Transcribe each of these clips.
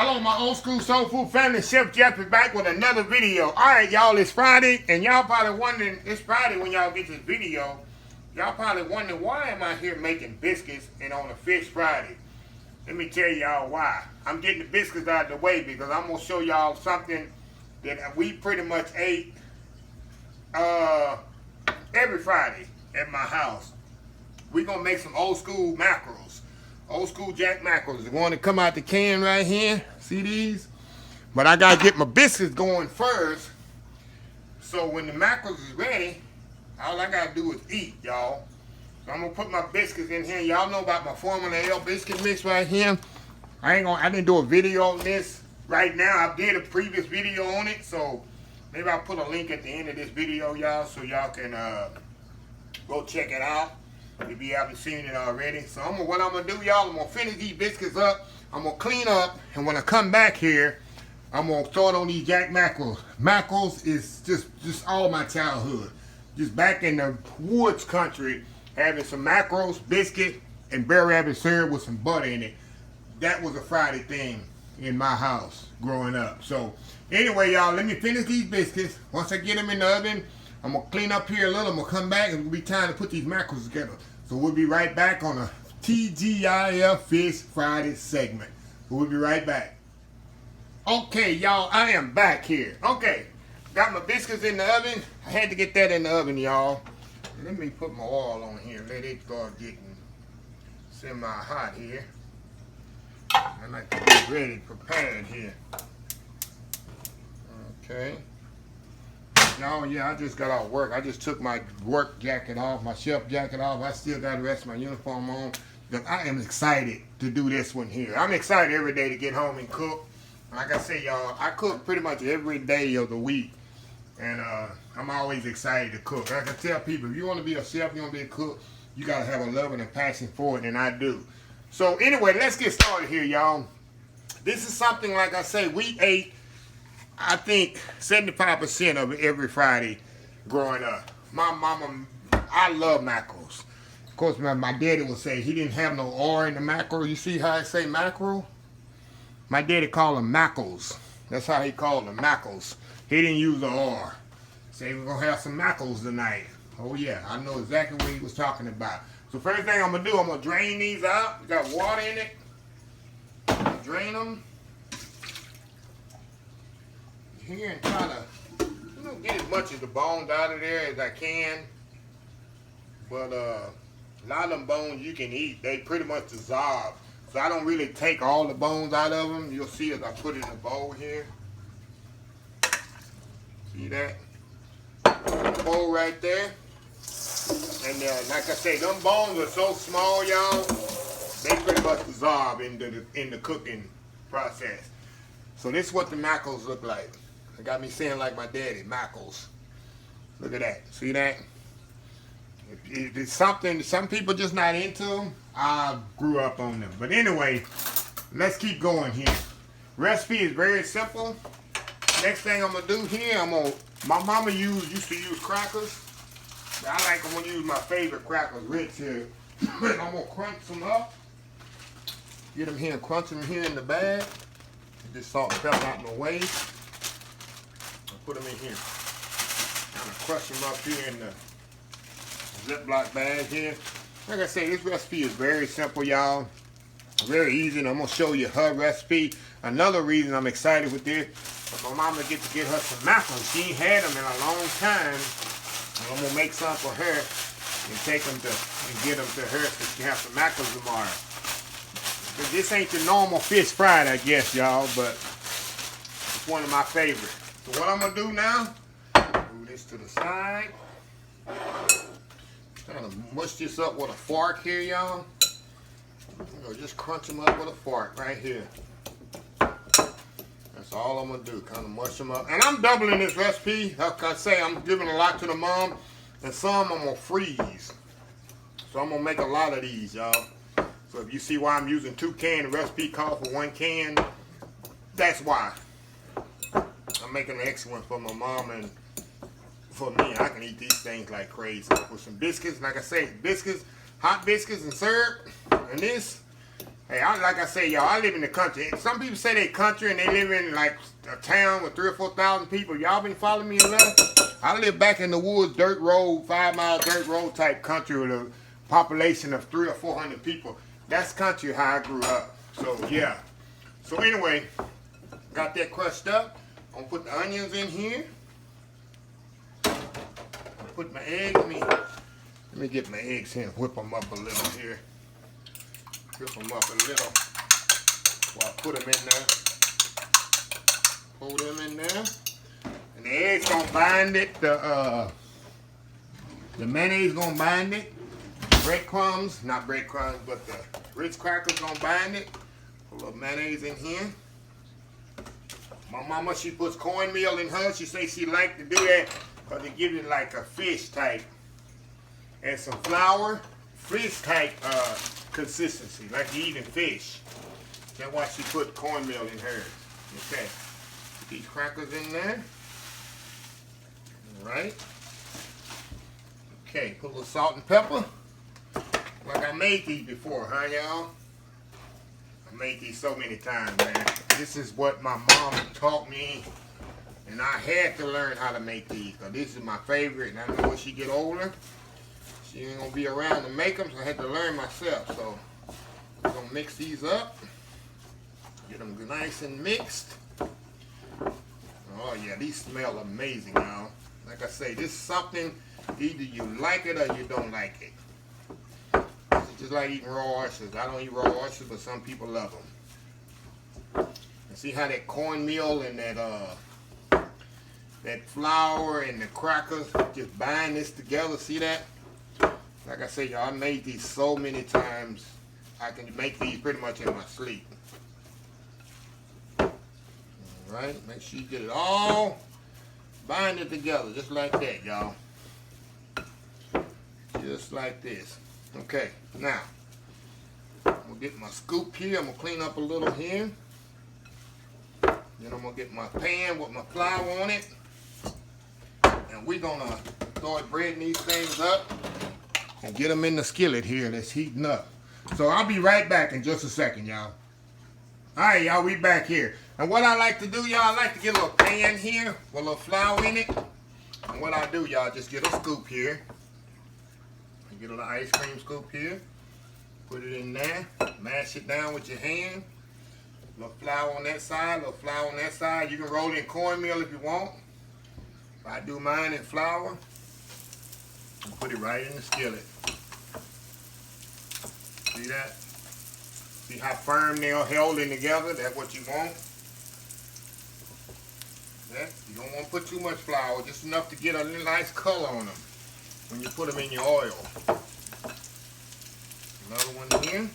Hello, my old school soul food family. Chef Jeff is back with another video. All right, y'all, it's Friday, and y'all probably wondering, it's Friday when y'all get this video. Y'all probably wondering, why am I here making biscuits and on a Fish Friday? Let me tell y'all why. I'm getting the biscuits out of the way because I'm going to show y'all something that we pretty much ate every Friday at my house. We're going to make some old school mackerels. Old school jack mackerels. They're going to come out the can right here. See these? But I got to get my biscuits going first. So when the mackerels is ready, all I got to do is eat, y'all. So I'm going to put my biscuits in here. Y'all know about my Formula L biscuit mix right here. I didn't do a video on this right now. I did a previous video on it. So maybe I'll put a link at the end of this video, y'all, so y'all can go check it out if you haven't seen it already. So what I'm gonna do, y'all, I'm gonna finish these biscuits up. I'm gonna clean up, and when I come back here, I'm gonna throw it on these jack mackerels. Mackerels is just all my childhood. Just back in the woods country, having some mackerels, biscuit, and bear rabbit syrup with some butter in it. That was a Friday thing in my house growing up. So anyway, y'all, let me finish these biscuits. Once I get them in the oven, I'm gonna clean up here a little. I'm gonna come back and it'll be time to put these mackerels together. So we'll be right back on a T.G.I.F Fish Friday segment. We'll be right back. Okay, y'all, I am back here. Okay, got my biscuits in the oven. I had to get that in the oven, y'all. Let me put my oil on here. Let it start getting semi-hot here. I like to get ready, prepared here. Okay. Y'all, yeah, I just got off work. I just took my work jacket off, my chef jacket off. I still got the rest of my uniform on. But I am excited to do this one here. I'm excited every day to get home and cook. Like I say, y'all, I cook pretty much every day of the week. And I'm always excited to cook. Like I tell people, if you want to be a chef, you want to be a cook, you got to have a love and a passion for it, and I do. So anyway, let's get started here, y'all. This is something, like I say, we ate, I think, 75% of it every Friday growing up. My mama, I love mackerels. Of course, my daddy would say he didn't have no R in the mackerel. You see how I say mackerel? My daddy called them mackerels. That's how he called them, mackerels. He didn't use the R. Say we're going to have some mackerels tonight. Oh, yeah, I know exactly what he was talking about. So first thing I'm going to do, I'm going to drain these out. Got water in it. Drain them. Here and try to, get as much of the bones out of there as I can. But a lot of them bones you can eat. They pretty much dissolve. So I don't really take all the bones out of them. You'll see as I put it in a bowl here. See that? Bowl right there. And like I say, them bones are so small, y'all. They pretty much dissolve in the cooking process. So this is what the mackerels look like. It got me saying like my daddy, mackerels. Look at that. See that? If it's something some people just not into them, I grew up on them. But anyway, let's keep going here. Recipe is very simple. Next thing I'm gonna do here, my mama used to use crackers. I like them when you use my favorite crackers, Ritz here. I'm gonna crunch them up. Get them here and crunch them here in the bag. Get this salt and pepper out of my way. I'll put them in here. I'm gonna crush them up here in the Ziploc bag here. Like I say, this recipe is very simple, y'all. Very easy, and I'm gonna show you her recipe. Another reason I'm excited with this, my mama get her some mackerels. She ain't had them in a long time. And I'm gonna make some for her and take them and get them to her so she can have some mackerels tomorrow. But this ain't the normal fish fried, I guess, y'all, but it's one of my favorites. So what I'm gonna do now, move this to the side. Kind of mush this up with a fork here, y'all. Just crunch them up with a fork right here. That's all I'm gonna do, kind of mush them up. And I'm doubling this recipe. Like I say, I'm giving a lot to the mom, and some I'm gonna freeze. So I'm gonna make a lot of these, y'all. So if you see why I'm using 2 cans, the recipe calls for 1 can. That's why. I'm making an extra one for my mom and for me. I can eat these things like crazy with some biscuits. Like I say, biscuits, hot biscuits and syrup, and this. Hey, like I say, y'all, I live in the country. Some people say they country and they live in like a town with 3,000 or 4,000 people. Y'all been following me a little? I live back in the woods, dirt road, 5-mile dirt road type country with a population of 300 or 400 people. That's country how I grew up. So yeah. So anyway, got that crushed up. I'm gonna put the onions in here. Put my eggs. Let me get my eggs here and whip them up a little here. Whip them up a little while I put them in there. Pull them in there. And the eggs gonna bind it. The mayonnaise gonna bind it. Breadcrumbs, not breadcrumbs, but the Ritz crackers gonna bind it. Put a little mayonnaise in here. My mama, she puts cornmeal in hers. She says she like to do that because it gives it like a fish type. And some flour, fish type consistency, like you eating fish. That's why she put cornmeal in hers. Okay. Put these crackers in there. Alright. Okay, put a little salt and pepper. Like I made these before, huh y'all? I made these so many times, man. This is what my mom taught me. And I had to learn how to make these. Because this is my favorite. And I know when she get older, she ain't going to be around to make them. So I had to learn myself. So we're going to mix these up. Get them nice and mixed. Oh yeah, these smell amazing, y'all. Like I say, this is something, either you like it or you don't like it. It's just like eating raw oysters. I don't eat raw oysters, but some people love them. And see how that cornmeal and that flour and the crackers just bind this together. See that? Like I say, y'all, I made these so many times. I can make these pretty much in my sleep. Alright, make sure you get it all bind it together, just like that, y'all. Just like this. Okay, now, I'm going to get my scoop here. I'm going to clean up a little here. Then I'm going to get my pan with my flour on it. And we're going to start breading these things up and get them in the skillet here that's heating up. So I'll be right back in just a second, y'all. Alright, y'all, we back here. And what I like to do, y'all, I like to get a little pan here with a little flour in it. And what I do, y'all, just get a scoop here. Get a little ice cream scoop here. Put it in there. Mash it down with your hand. A little flour on that side, a little flour on that side. You can roll in cornmeal if you want. I do mine in flour. And put it right in the skillet. See that? See how firm they're holding together? That's what you want. Yeah? You don't want to put too much flour, just enough to get a little nice color on them when you put them in your oil. Another one here.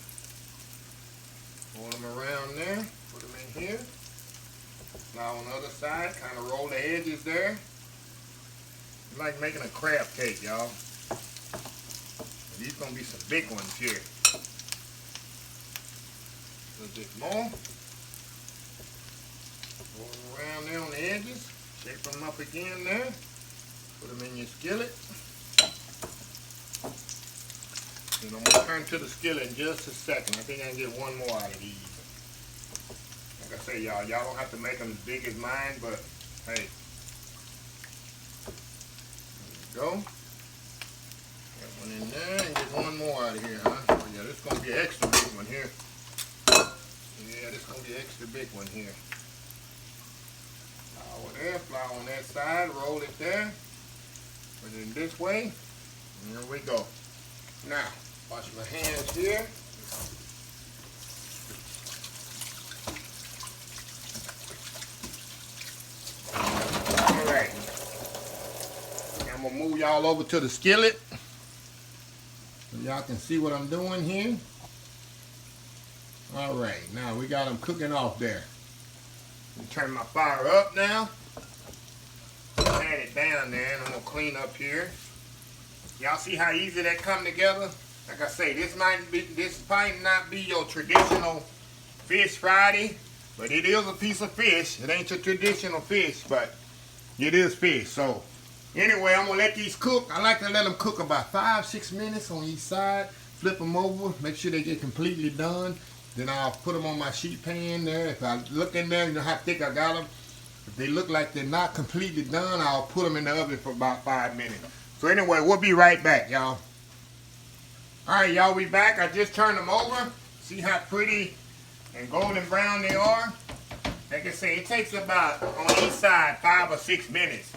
Roll them around there. Put them in here. Flour on the other side. Kind of roll the edges there. It's like making a crab cake, y'all. These gonna be some big ones here. A little bit more. Roll them around there on the edges. Shape them up again there. Put them in your skillet. And I'm going to turn to the skillet in just a second. I think I can get one more out of these. Like I say, y'all don't have to make them as big as mine, but hey. There we go. Got one in there and get one more out of here, huh? Oh yeah, this is going to be an extra big one here. Yeah, this is going to be an extra big one here. Flour there, flour on that side, roll it there. Put it in this way. And here we go. Now, wash my hands here. Alright. I'm going to move y'all over to the skillet so y'all can see what I'm doing here. Alright, now we got them cooking off there. Turn my fire up now. Add it down there and I'm going to clean up here. Y'all see how easy that come together? Like I say, this might not be your traditional fish Friday, but it is a piece of fish. It ain't your traditional fish, but it is fish. So anyway, I'm gonna let these cook. I like to let them cook about 5-6 minutes on each side. Flip them over, make sure they get completely done. Then I'll put them on my sheet pan there. If I look in there, you know how thick I got them. If they look like they're not completely done, I'll put them in the oven for about 5 minutes. So anyway, we'll be right back, y'all. All right, y'all, we back. I just turned them over. See how pretty and golden brown they are? Like I say, it takes about, on each side, 5 or 6 minutes.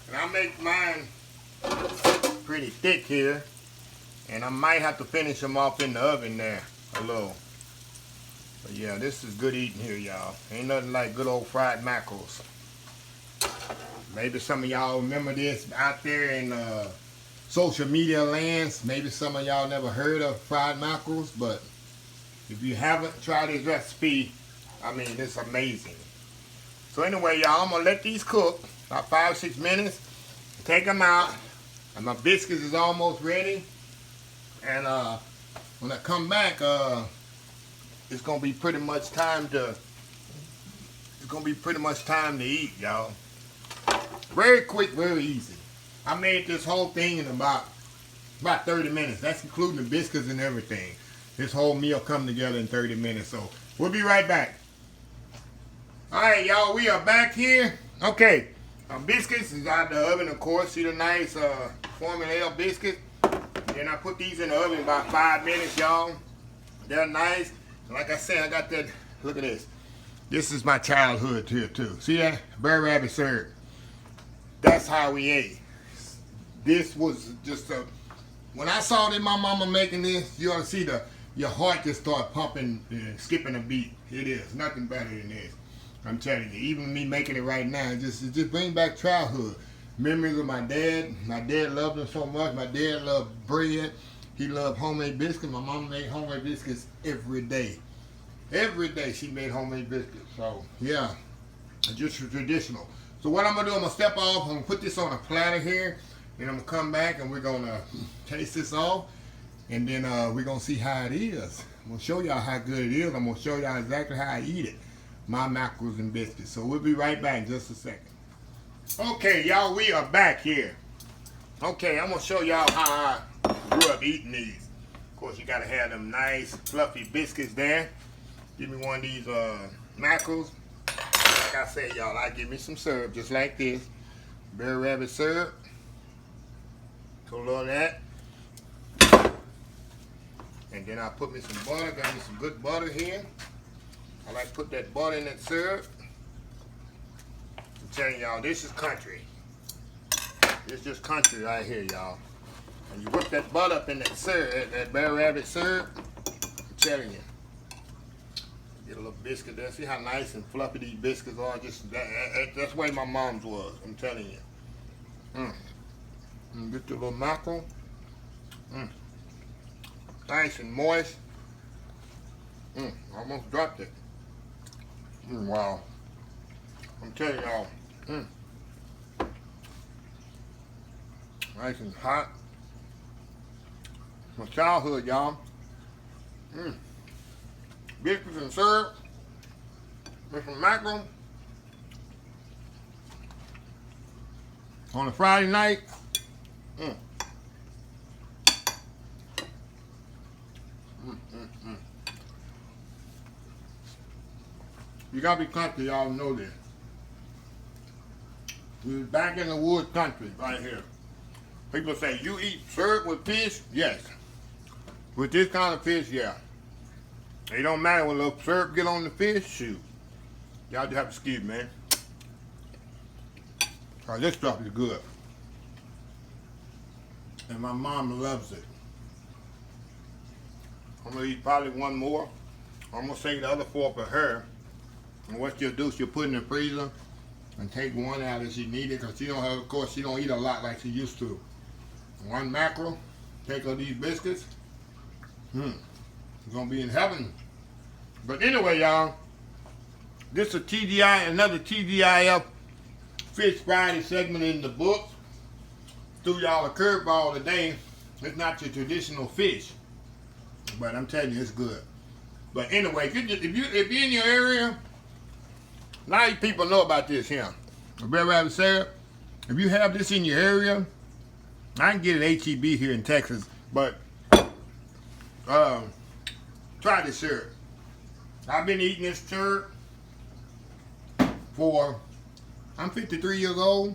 And I'll make mine pretty thick here. And I might have to finish them off in the oven there a little. But yeah, this is good eating here, y'all. Ain't nothing like good old fried mackerels. Maybe some of y'all remember this out there in social media lands. Maybe some of y'all never heard of fried mackerels, but if you haven't tried this recipe, I mean, it's amazing. So anyway, y'all, I'm gonna let these cook about 5 or 6 minutes. Take them out, and my biscuits is almost ready. And when I come back, it's gonna be pretty much time to. It's gonna be pretty much time to eat, y'all. Very quick, very easy. I made this whole thing in about 30 minutes. That's including the biscuits and everything. This whole meal come together in 30 minutes. So we'll be right back. All right, y'all, we are back here. Okay, our biscuits is out of the oven, of course. See the nice cornmeal biscuit. Then I put these in the oven about 5 minutes, y'all. They're nice. Like I said, I got that. Look at this. This is my childhood here too. See that? Bear rabbit syrup. That's how we ate. This was just a. When I saw that my mama making this, you ought to see your heart just start pumping and skipping a beat. It is nothing better than this. I'm telling you. Even me making it right now, it just bring back childhood memories of my dad. My dad loved them so much. My dad loved bread. He loved homemade biscuits. My mom made homemade biscuits every day. Every day she made homemade biscuits. So yeah, just traditional. So what I'm gonna do, I'm gonna step off. I'm gonna put this on a platter here. Then I'm gonna come back and we're gonna taste this off. And then we're gonna see how it is. I'm gonna show y'all how good it is. I'm gonna show y'all exactly how I eat it. My mackerels and biscuits. So we'll be right back in just a second. Okay, y'all, we are back here. Okay, I'm gonna show y'all how I grew up eating these. Of course, you gotta have them nice, fluffy biscuits there. Give me one of these mackerels. Like I said, y'all, I give me some syrup just like this. Bear rabbit syrup. So a little of that. And then I put me some butter. Got me some good butter here. I like to put that butter in that syrup. I'm telling y'all, this is country. This is just country right here, y'all. And you whip that butter up in that syrup, that bear rabbit syrup. I'm telling you. Get a little biscuit there. See how nice and fluffy these biscuits are? Just that's the way my mom's was. I'm telling you. And get your little mackerel. Nice and moist. Almost dropped it. Wow. I'm telling y'all. Nice and hot. My childhood, y'all. Biscuits and syrup. With some mackerel. On a Friday night. You gotta be country, y'all know this. We're back in the woods country right here. People say, you eat syrup with fish? Yes. With this kind of fish, yeah. It don't matter when little syrup get on the fish, shoot. Y'all just have to excuse me, man. Oh, this stuff is good. And my mom loves it. I'm gonna eat probably one more. I'm gonna save the other 4 for her. And what she'll do, she'll put in the freezer and take one out if she needs it, because she don't have, of course, she don't eat a lot like she used to. One mackerel, take her these biscuits. It's gonna be in heaven. But anyway, y'all, this is another T.G.I.F. Fish Friday segment in the books. Threw y'all a curveball today. It's not your traditional fish, but I'm telling you, it's good. But anyway, if you're in your area, a lot of people know about this here. Bear rabbit syrup. If you have this in your area, I can get it at HEB here in Texas, but try this syrup. I've been eating this syrup for, I'm 53 years old.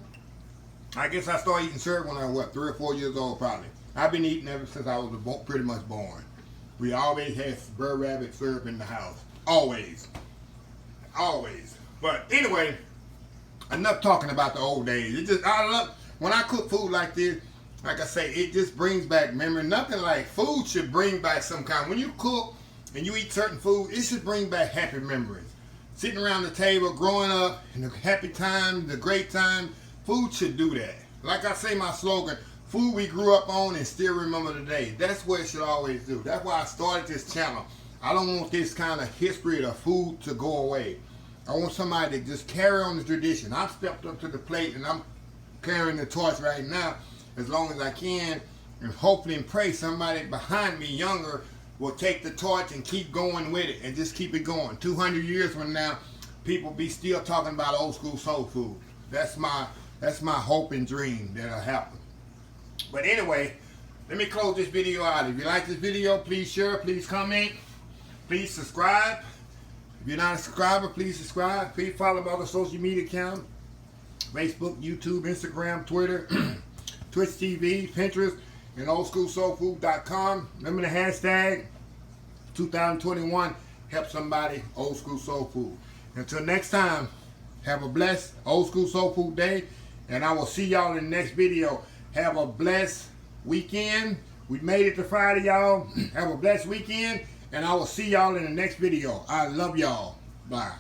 I guess I started eating syrup when I was, what, 3 or 4 years old probably. I've been eating ever since I was pretty much born. We always had Burr Rabbit syrup in the house. Always. Always. But anyway, enough talking about the old days. It just, I love, when I cook food like this, like I say, it just brings back memory. Nothing like food should bring back some kind. When you cook and you eat certain food, it should bring back happy memories. Sitting around the table, growing up, and the happy time, the great time, food should do that. Like I say my slogan, food we grew up on and still remember today. That's what it should always do. That's why I started this channel. I don't want this kind of history of food to go away. I want somebody to just carry on the tradition. I've stepped up to the plate and I'm carrying the torch right now as long as I can, and hopefully and pray somebody behind me younger will take the torch and keep going with it and just keep it going. 200 years from now, people be still talking about old school soul food. That's my hope and dream that'll happen. But anyway, let me close this video out. If you like this video, please share, please comment, please subscribe. If you're not a subscriber, please subscribe. Please follow my other social media accounts: Facebook, YouTube, Instagram, Twitter, Twitch TV, Pinterest, and oldschoolsoulfood.com. Remember the hashtag 2021, help somebody, old school soul food. Until next time, have a blessed old school soul food day, and I will see y'all in the next video. Have a blessed weekend. We made it to Friday, y'all. Have a blessed weekend, and I will see y'all in the next video. I love y'all. Bye.